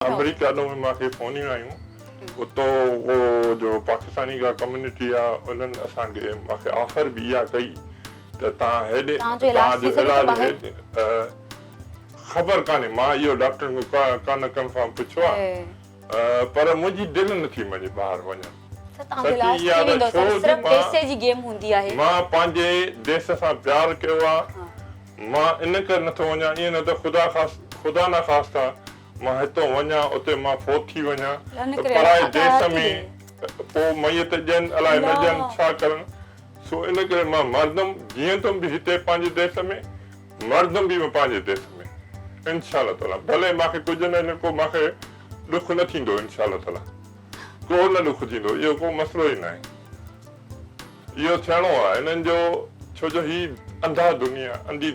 America में मूंखे फ़ोनियूं आयूं उतो वो जो पाकिस्तानी का कम्युनिटी आहे उन्हनि असांखे मूंखे ऑफर बि इहा कई त तव्हां हेॾे तव्हांजो इलाजु ख़बर कान्हे मां इहो डॉक्टरनि खे कान कंफर्म पुछियो आहे पर मुंहिंजी दिलि नथी मञे ॿाहिरि वञणु मां पंहिंजे देश सां प्यारु कयो आहे मां इन करे नथो वञा ईअं न त ख़ुदा न ख़ास्ता मां हितो वञा उते मां फोत थी वञा पराए देश में पोइ मैयत ॾियनि अलाए न ॾियनि छा करनि सो इन करे मां मरदुमि जीअंदुमि बि हिते पंहिंजे देश में मरदुमि बि मां पंहिंजे देश में इंशा अल्लाह ताला भले मूंखे कुझु न को मूंखे ॾुख न थींदो इंशा अल्लाह ताला को न ॾुख थींदो इहो को मसइलो ई न आहे इहो थियणो आहे हिननि जो छो जो ही अंधी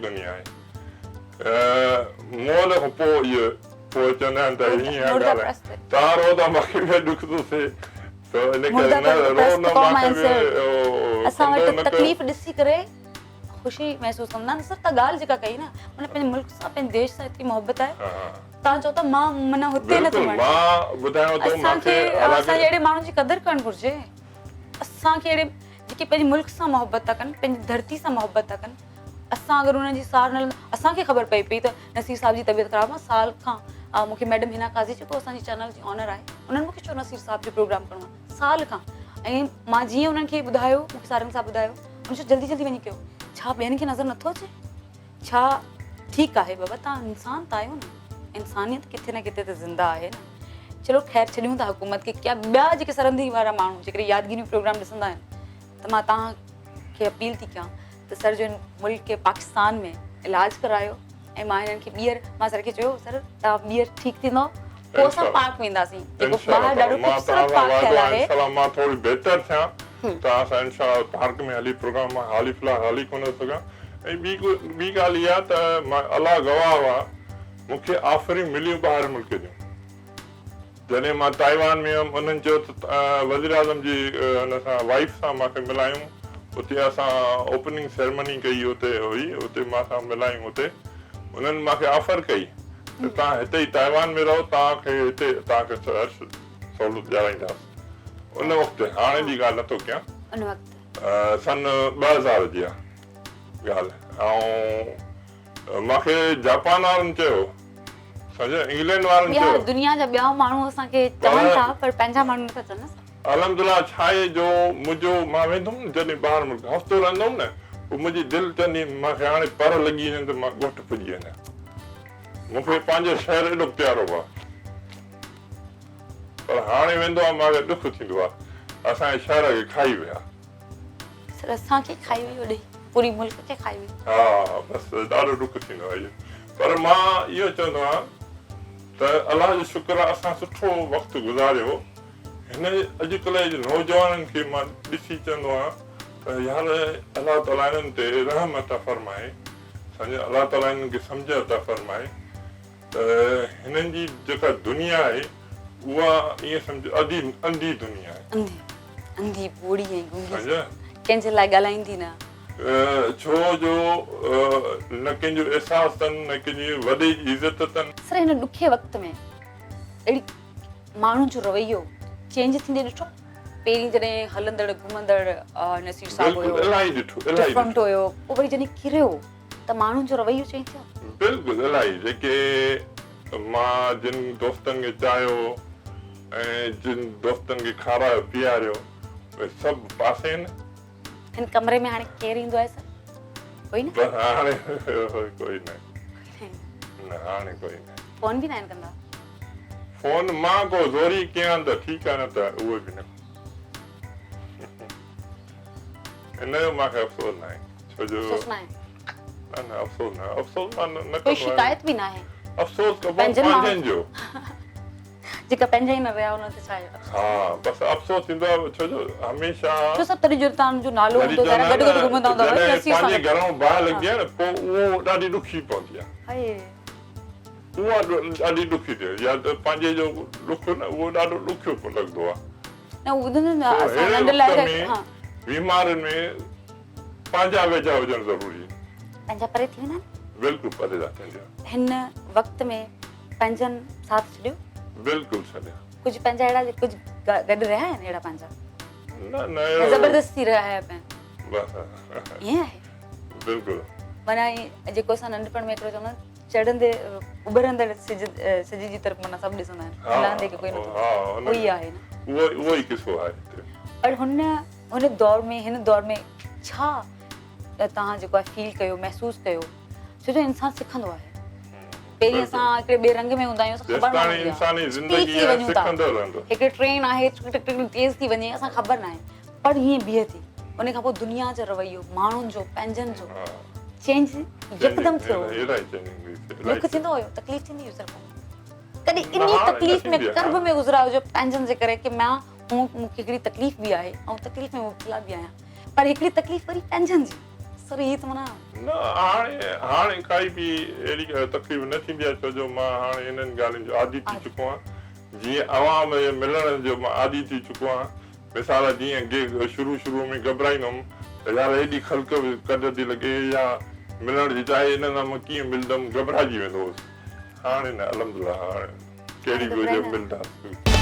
दुनिया आहे मोहन खां पोइ इहो पोइ चवंदा आहिनि त हीअं ॻाल्हि तव्हां रो त मूंखे बि ॾुख थो थिए इन करे न रो न मूंखे असां वटि तकलीफ़ ॾिसी करे ख़ुशी महसूस कंदा आहिनि सर त ॻाल्हि जेका कई न माना पंहिंजे मुल्क सां पंहिंजे देश सां एतिरी मोहबत आहे तव्हां चओ था मां माना हुते नथो वञा मां ॿुधायांव थो असांखे अहिड़े माण्हुनि जी क़दुरु करणु घुरिजे असांखे अहिड़े जेके पंहिंजे मुल्क सां मोहबत था कनि पंहिंजी धरती सां मोहबत था कनि असां अगरि उन्हनि जी सार न असांखे ख़बर पई त नसीर साहिब जी तबियत ख़राबु आहे साल खां मूंखे मैडम हिना काज़ी जेको असांजी चैनल जी ऑनर आहे उन्हनि मूंखे चयो नसीर साहिब जो प्रोग्राम करिणो आहे साल खां ऐं मां जीअं उन्हनि खे ॿुधायो मूंखे सारंग साहिबु ॿुधायो उन चयो जल्दी जल्दी वञी कयो छा ॿियनि खे नज़र नथो अचे छा ठीकु आहे बाबा तव्हां इंसान त आहियो न इंसानियत किथे न किथे त ज़िंदा आहे न चलो ख़ैर छॾियूं था हुकूमत खे क्या ॿिया जेके सरहदी वारा माण्हू जेकॾहिं यादगिरियूं प्रोग्राम ॾिसंदा आहिनि त मां तव्हांखे अपील थी कयां त सर जो मुल्क खे पाकिस्तान में इलाजु करायो ऐं मां हिननि खे ॿीहर मां सर खे चयो सर तव्हां ॿीहर ठीकु थींदो पोइ असां पार्क वेंदासीं जेको ॿाहिरि ॾाढो ख़ूबसूरत पार्क ठहियल आहे मां थोरी बहितर थियां त असां इंशाअल्लाह पार्क में हली प्रोग्राम मां हाली फ़िलहाल हली कोन सघां ऐं ॿी ॻाल्हि इहा त मां अलाह गवाह हुआ मूंखे ऑफरियूं मिलियूं ॿाहिरि मुल्क जूं जॾहिं मां ताइवान में हुयमि उन्हनि चयो त वज़ीर आज़म जी हुन सां वाइफ सां मूंखे मिलायूं उते असां ओपनिंग सेरेमनी कई उते हुई उते मां सां मिलायूं उते उन्हनि मूंखे ऑफर कई त तव्हां हिते ई ताइवान में रहो तव्हांखे हिते तव्हांखे सहूलियत ॾियाराईंदासीं उन वक़्तु हाणे जी ॻाल्हि नथो कयां सन 2000 जी आहे ॻाल्हि ऐं मूंखे जापान वारनि चयो सम्झो इंग्लैंड वारनि चयो दुनिया जा ॿिया माण्हू असांखे चवनि था पर पंहिंजा माण्हू नथा चवनि अलहमदुलिल्लाह छा आहे जो मुंहिंजो मां वेंदुमि जॾहिं ॿाहिरि मुल्क हफ़्तो रहंदुमि न पोइ मुंहिंजी दिलि चवंदी मूंखे हाणे पर लॻी वञे त मां ॻोठ पुॼी वञा मूंखे पंहिंजो शहर एॾो प्यारो आहे पर हाणे वेंदो आहे मूंखे ॾुख थींदो आहे असांजे शहर खे खाई विया असांखे खाई वई होॾे पूरी मुल्क खे खाई वई हा बसि ॾाढो ॾुख थींदो आहे इहो पर मां इहो चवंदो आहियां त अलाह जो शुक्र आहे असां सुठो वक़्तु गुज़ारियो हिन अॼुकल्ह जे नौजवाननि खे मां ॾिसी चवंदो आहियां त यार अलाह ताला हिननि ते रहम अता फरमाए सम्झो अलाह ताला हिननि खे सम्झ अता फरमाए त हिननि जी जेका दुनिया आहे उहा ईअं सम्झो अंधी दुनिया आहे अंधी बूढ़ी ऐं गूंगी कंहिंजे लाइ ॻाल्हाईंदी न छो जो न कंहिंजो एहसास अथनि न कंहिंजी वॾे जी इज़त अथनि सर हिन ॾुखे वक़्त में अहिड़ी माण्हुनि जो रवैयो चेंज थींदे ॾिठो पहिरीं जॾहिं हलंदड़ घुमंदड़ नसीर साहिबु हुयो इलाही ॾिठो डिफरेंट हुयो पोइ वरी जॾहिं किरियो त माण्हुनि जो रवैयो चेंज थियो बिल्कुलु इलाही जेके मां जिन दोस्तनि खे चाहियो ऐं जिन दोस्तनि खे खारायो पीआरियो उहे सभु पासे आहिनि हिन कमरे में हाणे केरु ईंदो आहे सर कोई न हाणे कोई न हाणे कोई न फोन बि न आहिनि कंदा फोन मां को ज़ोरी कयां त ठीकु आहे न त उहो बि न हिनजो मूंखे अफ़सोस न आहे छो जो न अफ़सोस न अफ़सोस मां न कोई शिकायत बि न आहे अफ़सोस पंहिंजनि जो जेका पंहिंजा ई न रहिया हुन ते छा आहे हा बसि अफ़सोस थींदो आहे छो जो हमेशह छो सभु तॾहिं जो तव्हां जो नालो हूंदो गॾु गॾु घुमंदा हूंदा पंहिंजे घरों ॿाहिरि लॻी आहे न पोइ उहो ॾाढी ॾुखी पवंदी आहे उहा ॾाढी ॾुखी थिए या त पंहिंजे जो ॾुख न उहो ॾाढो ॾुखियो लॻंदो आहे न ॿुधंदो न असां नंढ लाइ बीमारियुनि में पंहिंजा वेझा हुजणु ज़रूरी आहे पंहिंजा परे थी वेंदा बिल्कुलु परे था थियनि हिन वक़्त में पंहिंजनि साथ छॾियो बिल्कुलु छॾिया कुझु पंहिंजा अहिड़ा कुझु गॾु रहिया आहिनि अहिड़ा पंहिंजा न न अहिड़ो ज़बरदस्ती रहिया पिया बसि ईअं आहे बिल्कुलु माना जेको असां नंढपण में हिकिड़ो चवंदा आहियूं चढ़ंदे उभरंदड़ सिज जी तरफ़ माना सभु ॾिसंदा आहिनि लहंदे खे कोई न उहो ई आहे न उहो ई किस्सो आहे हिते पर हुन दौर में हिन दौर में छा तव्हां जेको आहे फील कयो महसूसु कयो छो जो इंसानु सिखंदो आहे पहिरीं असां हिकिड़े ॿिए रंग में हूंदा आहियूं असां ख़बर न हूंदी इंसानी आहे ज़िंदगी थी वञूं था सिखंदो रहंदो हिकिड़ी ट्रेन आहे तेज़ थी वञे असां ख़बर न आहे पर हीअं बीहे थी उन खां पोइ दुनिया जो रवैयो माण्हुनि जो पंहिंजनि जो चेंज यकदम थियो दुख थींदो हुयो तकलीफ़ थींदी हुई सिर्फ़ु कॾहिं इन तकलीफ़ में कर्ब में गुज़रा हुजो पंहिंजनि जे करे की मां मूंखे हिकिड़ी तकलीफ़ बि आहे ऐं तकलीफ़ में मुब्तला बि आहियां पर हिकिड़ी तकलीफ़ वरी पंहिंजनि जी सर हीअ त माना न हाणे काई बि अहिड़ी तकलीफ़ न थींदी आहे छो जो मां हाणे इन्हनि ॻाल्हियुनि जो आदी थी चुको आहियां जीअं अवाम जे मिलण जो मां आदी थी चुको आहियां मिसाल जीअं शुरू में घबराईंदुमि त यार हेॾी ख़ल्क कढ थी लॻे या मिलण जी चाहे हिन सां मां कीअं मिलंदुमि घबराइजी वेंदो हुउसि हाणे न अलहमदुलिल्लाह हाणे कहिड़ी बि वजह मिलंदासीं